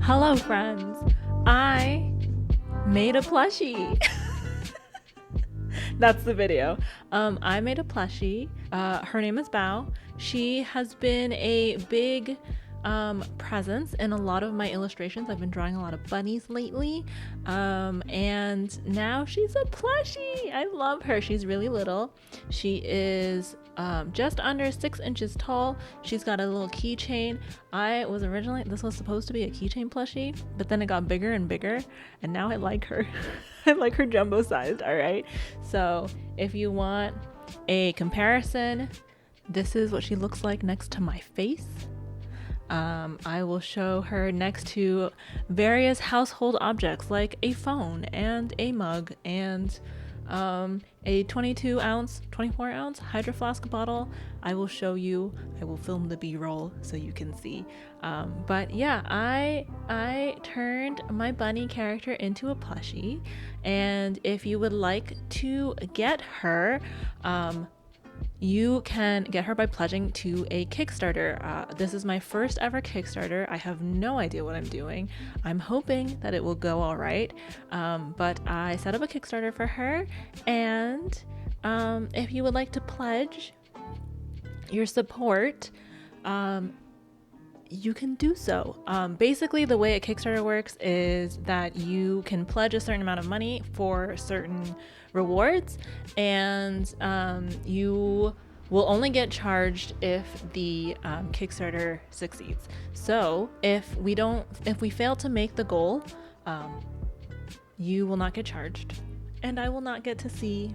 Hello friends, I made a plushie. That's the video. I made a plushie. Her name is Bao. She has been a big presence in a lot of my illustrations. I've been drawing a lot of bunnies lately, and now she's a plushie. I love her. She's really little. She is just under 6 inches tall. She's got a little keychain. This was supposed to be a keychain plushie, but then it got bigger and bigger, and now I like her. I like her jumbo sized. All right, so if you want a comparison, this is what she looks like next to my face. I will show her next to various household objects like a phone and a mug and a 24 ounce Hydro Flask bottle. I will show you. I will film the B-roll so you can see. But yeah, I turned my bunny character into a plushie, and if you would like to get her, you can get her by pledging to a Kickstarter. This is my first ever Kickstarter. I have no idea what I'm doing. I'm hoping that it will go all right. But I set up a Kickstarter for her, and if you would like to pledge your support, you can do so. Basically, the way a Kickstarter works is that you can pledge a certain amount of money for certain rewards, and you will only get charged if the Kickstarter succeeds. So if we fail to make the goal, you will not get charged, and I will not get to see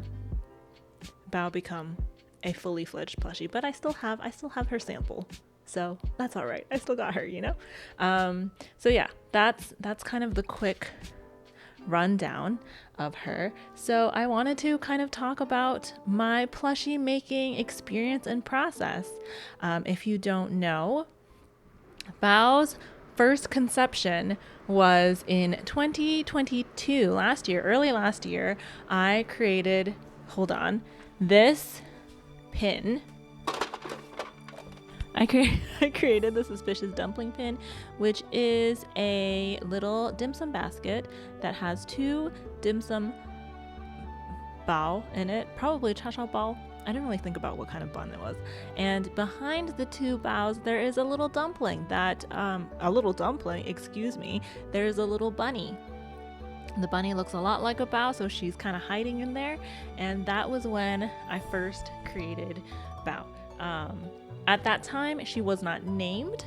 Bao become a fully fledged plushie. But I still have her sample. So that's all right. I still got her, you know? So yeah, that's kind of the quick rundown of her. So I wanted to kind of talk about my plushie making experience and process. If you don't know, Bao's first conception was in 2022, early last year. I created, this pin. I created the Suspicious Dumpling pin, which is a little dim sum basket that has 2 dim sum bao in it, probably cha cha bao. I didn't really think about what kind of bun it was. And behind the 2 baos, there is a little dumpling there's a little bunny. The bunny looks a lot like a bao, so she's kind of hiding in there. And that was when I first created Bao. At that time, she was not named,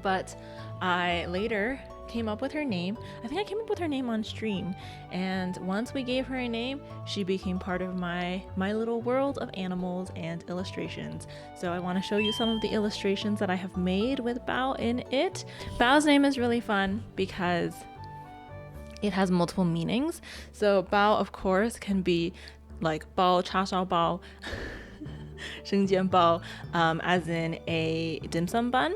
but I later came up with her name. I think I came up with her name on stream, and once we gave her a name, she became part of my little world of animals and illustrations. So I want to show you some of the illustrations that I have made with Bao in it. Bao's name is really fun because it has multiple meanings. So Bao, of course, can be like Bao, cha cha bao, 生煎包, as in a dim sum bun,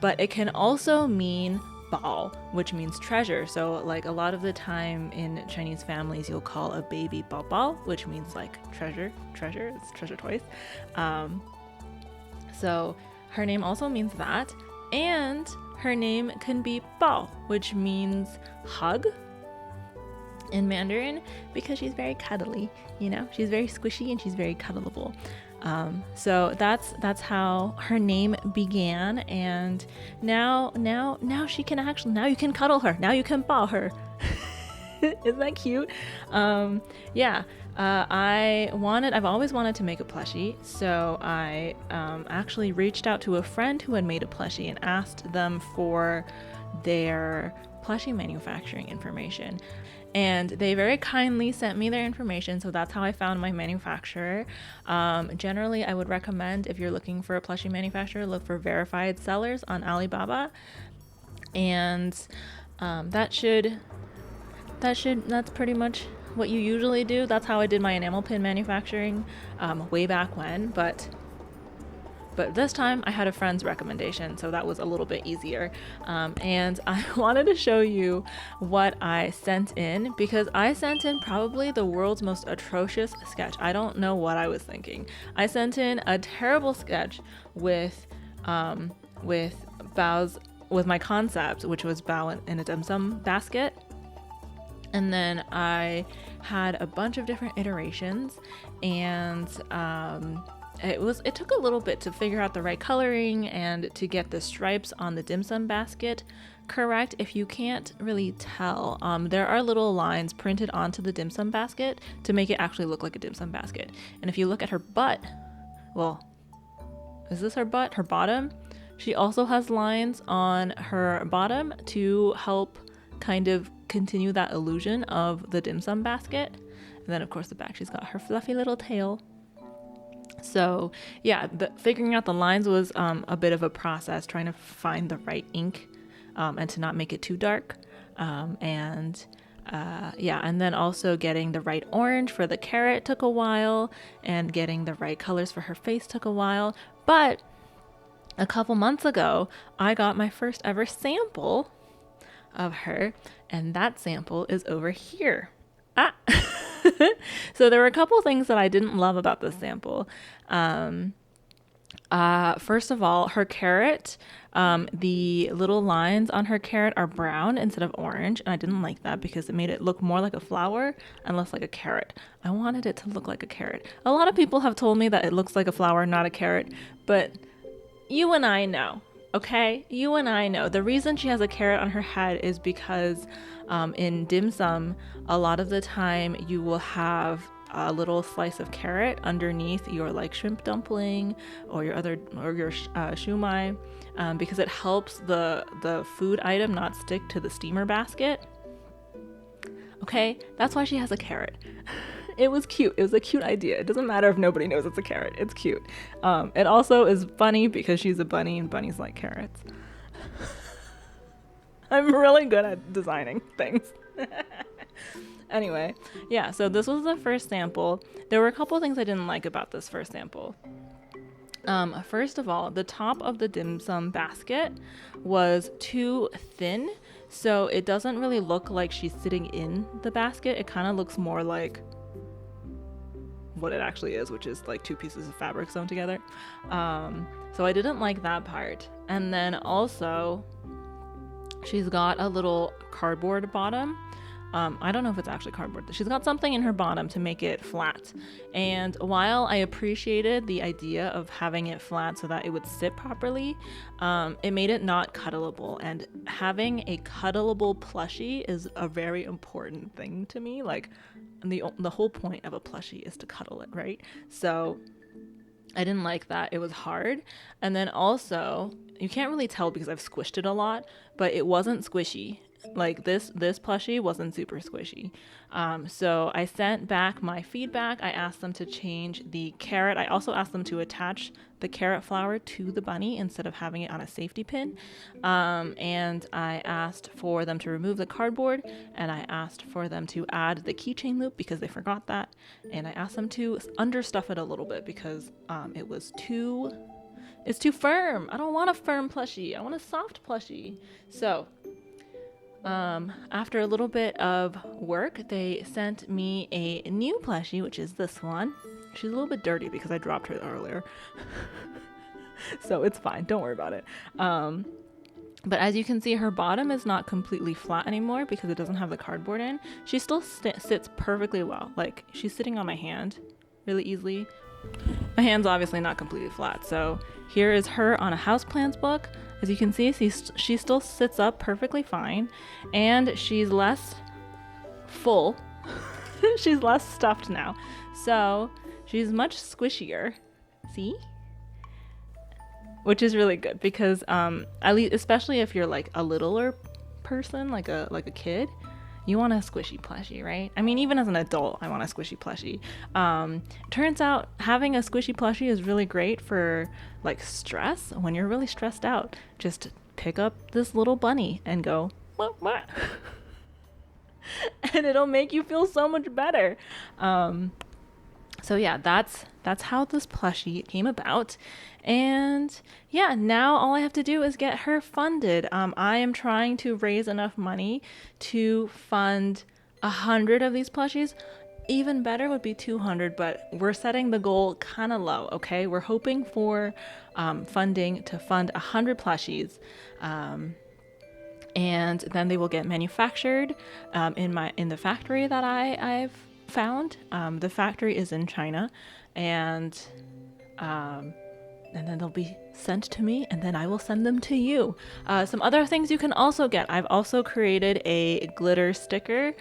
but it can also mean bao, which means treasure. So like a lot of the time in Chinese families, you'll call a baby bao bao, which means like treasure, it's treasure toys. So her name also means that, and her name can be bao, which means hug in Mandarin, because she's very cuddly, you know, she's very squishy and she's very cuddleable. So that's how her name began, and now she can actually, now you can cuddle her, now you can bao her. Isn't that cute? I've always wanted to make a plushie, so I actually reached out to a friend who had made a plushie and asked them for their plushie manufacturing information. And they very kindly sent me their information, so that's how I found my manufacturer. Generally, I would recommend, if you're looking for a plushie manufacturer, look for verified sellers on Alibaba. And that's pretty much what you usually do. That's how I did my enamel pin manufacturing way back when, but this time I had a friend's recommendation, so that was a little bit easier. And I wanted to show you what I sent in, because I sent in probably the world's most atrocious sketch. I don't know what I was thinking. I sent in a terrible sketch with Bao's with my concept, which was Bao in a dim sum basket. And then I had a bunch of different iterations, and it took a little bit to figure out the right coloring and to get the stripes on the dim sum basket correct. If you can't really tell, there are little lines printed onto the dim sum basket to make it actually look like a dim sum basket. And if you look at her butt, well, is this her butt? Her bottom? She also has lines on her bottom to help kind of continue that illusion of the dim sum basket. And then of course the back, she's got her fluffy little tail. So yeah, figuring out the lines was a bit of a process, trying to find the right ink and to not make it too dark. And then also getting the right orange for the carrot took a while, and getting the right colors for her face took a while. But a couple months ago, I got my first ever sample of her, and that sample is over here. So there were a couple things that I didn't love about this sample. First of all, her carrot, the little lines on her carrot are brown instead of orange, and I didn't like that because it made it look more like a flower and less like a carrot. I wanted it to look like a carrot. A lot of people have told me that it looks like a flower, not a carrot, but you and I know, okay? You and I know. The reason she has a carrot on her head is because in dim sum, a lot of the time you will have a little slice of carrot underneath your like shrimp dumpling or your shumai, because it helps the food item not stick to the steamer basket. Okay, that's why she has a carrot. It was cute. It was a cute idea. It doesn't matter if nobody knows it's a carrot. It's cute. It also is funny because she's a bunny and bunnies like carrots. I'm really good at designing things. Anyway, yeah, so this was the first sample. There were a couple things I didn't like about this first sample. First of all, the top of the dim sum basket was too thin, so it doesn't really look like she's sitting in the basket. It kind of looks more like what it actually is, which is like two pieces of fabric sewn together. So I didn't like that part. And then also, she's got a little cardboard bottom. I don't know if it's actually cardboard. She's got something in her bottom to make it flat. And while I appreciated the idea of having it flat so that it would sit properly, it made it not cuddleable. And having a cuddleable plushie is a very important thing to me. Like the whole point of a plushie is to cuddle it, right? So I didn't like that. It was hard. And then also, you can't really tell because I've squished it a lot, but it wasn't squishy. Like this plushie wasn't super squishy. So I sent back my feedback. I asked them to change the carrot. I also asked them to attach the carrot flower to the bunny instead of having it on a safety pin. And I asked for them to remove the cardboard, and I asked for them to add the keychain loop because they forgot that. And I asked them to understuff it a little bit because it's too firm. I don't want a firm plushie. I want a soft plushie. So after a little bit of work, they sent me a new plushie, which is this one. She's a little bit dirty because I dropped her earlier. So it's fine. Don't worry about it. But as you can see, her bottom is not completely flat anymore because it doesn't have the cardboard in. She still sits perfectly well. Like, she's sitting on my hand really easily. My hand's obviously not completely flat. So here is her on a houseplants book. As you can see, she still sits up perfectly fine, and she's less full. She's less stuffed now. So she's much squishier. See? Which is really good because at least, especially if you're like a littler person, like a kid, you want a squishy plushie, right? I mean, even as an adult, I want a squishy plushie. Turns out having a squishy plushie is really great for like stress. When you're really stressed out, just pick up this little bunny and go, what? And it'll make you feel so much better. So yeah, that's how this plushie came about. And yeah, now all I have to do is get her funded. I am trying to raise enough money to fund 100 of these plushies. even better would be 200, but we're setting the goal kind of low, okay? We're hoping for funding to fund 100 plushies. And then they will get manufactured in the factory that I've found. The factory is in China, and then they'll be sent to me, and then I will send them to you. Some other things you can also get. I've also created a glitter sticker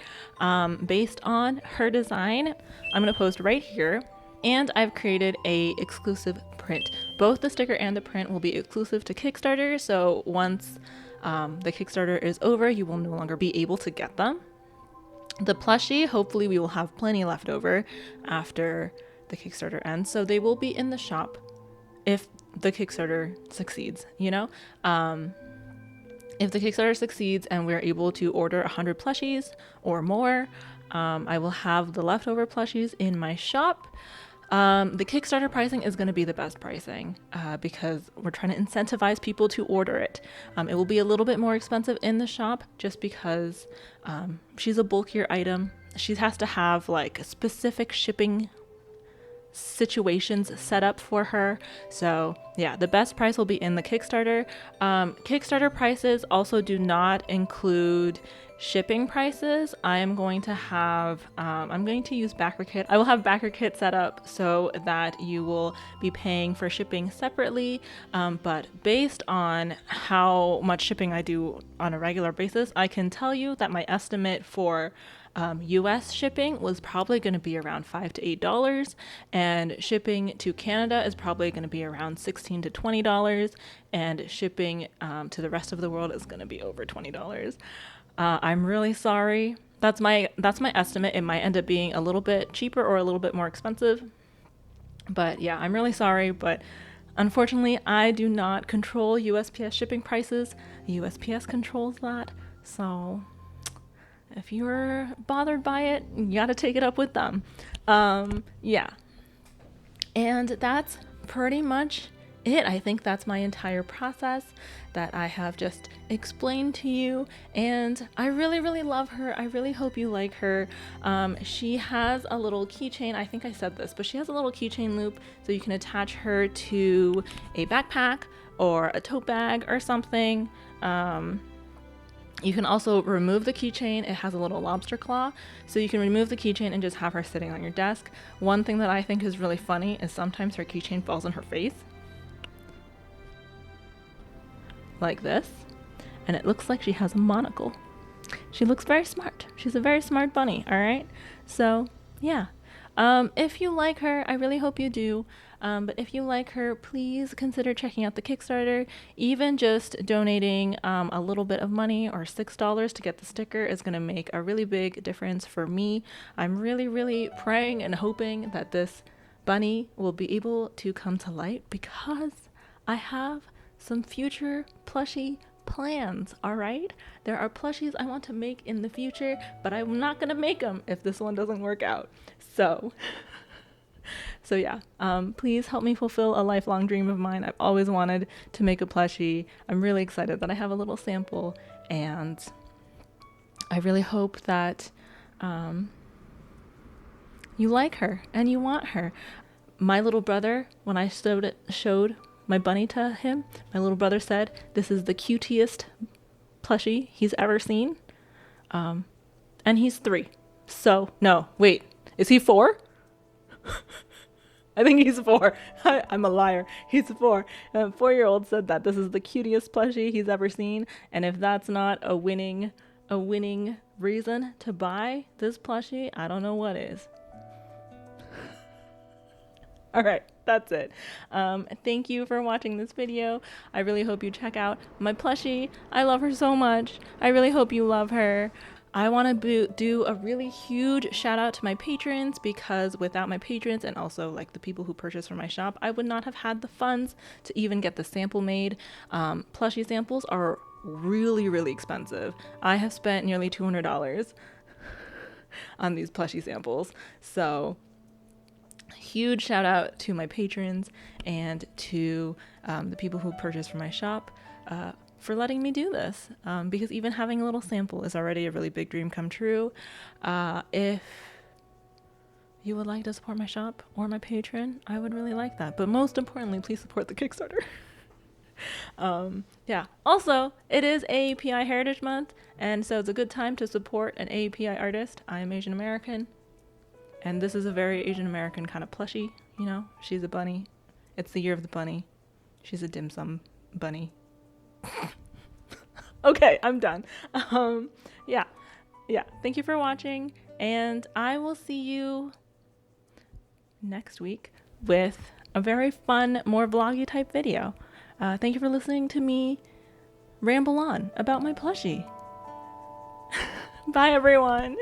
based on her design. I'm going to post right here. And I've created a exclusive print. Both the sticker and the print will be exclusive to Kickstarter. So once the Kickstarter is over, you will no longer be able to get them. The plushie, hopefully we will have plenty left over after the Kickstarter ends. So they will be in the shop if the Kickstarter succeeds, you know? If the Kickstarter succeeds and we're able to order 100 plushies or more, I will have the leftover plushies in my shop. The Kickstarter pricing is going to be the best pricing because we're trying to incentivize people to order it. It will be a little bit more expensive in the shop just because she's a bulkier item. She has to have like specific shipping situations set up for her. So yeah, the best price will be in the Kickstarter. Kickstarter prices also do not include shipping prices. I'm going to use BackerKit. I will have BackerKit set up so that you will be paying for shipping separately. But based on how much shipping I do on a regular basis, I can tell you that my estimate for US shipping was probably going to be around $5 to $8, and shipping to Canada is probably going to be around $16 to $20, and shipping to the rest of the world is going to be over $20. I'm really sorry. That's my estimate. It might end up being a little bit cheaper or a little bit more expensive. But yeah, I'm really sorry, but unfortunately, I do not control USPS shipping prices. USPS controls that. So if you're bothered by it, you got to take it up with them. Yeah. And that's pretty much it. I think that's my entire process that I have just explained to you, and I really, really love her. I really hope you like her. She has a little keychain. I think I said this, but she has a little keychain loop so you can attach her to a backpack or a tote bag or something. You can also remove the keychain. It has a little lobster claw, so you can remove the keychain and just have her sitting on your desk. One thing that I think is really funny is sometimes her keychain falls on her face like this, and it looks like she has a monocle. She looks very smart. She's a very smart bunny, all right? So yeah, if you like her, I really hope you do. But if you like her, please consider checking out the Kickstarter. Even just donating a little bit of money, or $6 to get the sticker, is going to make a really big difference for me. I'm really, really praying and hoping that this bunny will be able to come to light, because I have some future plushie plans, all right? There are plushies I want to make in the future, but I'm not going to make them if this one doesn't work out. So yeah, please help me fulfill a lifelong dream of mine. I've always wanted to make a plushie. I'm really excited that I have a little sample, and I really hope that you like her and you want her. My little brother, when I showed my bunny to him, my little brother said, "This is the cutest plushie he's ever seen." And he's 3. So, no, wait, is he 4? I think he's 4. I'm a liar. He's 4. A 4-year-old said that this is the cutest plushie he's ever seen. And if that's not a winning reason to buy this plushie, I don't know what is. All right, that's it. Thank you for watching this video. I really hope you check out my plushie. I love her so much. I really hope you love her. I want to do a really huge shout out to my patrons, because without my patrons, and also like the people who purchase from my shop, I would not have had the funds to even get the sample made. Plushie samples are really, really expensive. I have spent nearly $200 on these plushie samples. So huge shout out to my patrons and to the people who purchase from my shop for letting me do this, because even having a little sample is already a really big dream come true. If you would like to support my shop or my Patreon, I would really like that. But most importantly, please support the Kickstarter. Yeah. Also, it is AAPI Heritage Month, and so it's a good time to support an AAPI artist. I am Asian American, and this is a very Asian American kind of plushie, you know? She's a bunny. It's the year of the bunny. She's a dim sum bunny. Okay, I'm done. Yeah. Thank you for watching, and I will see you next week with a very fun, more vloggy type video. Thank you for listening to me ramble on about my plushie. Bye, everyone.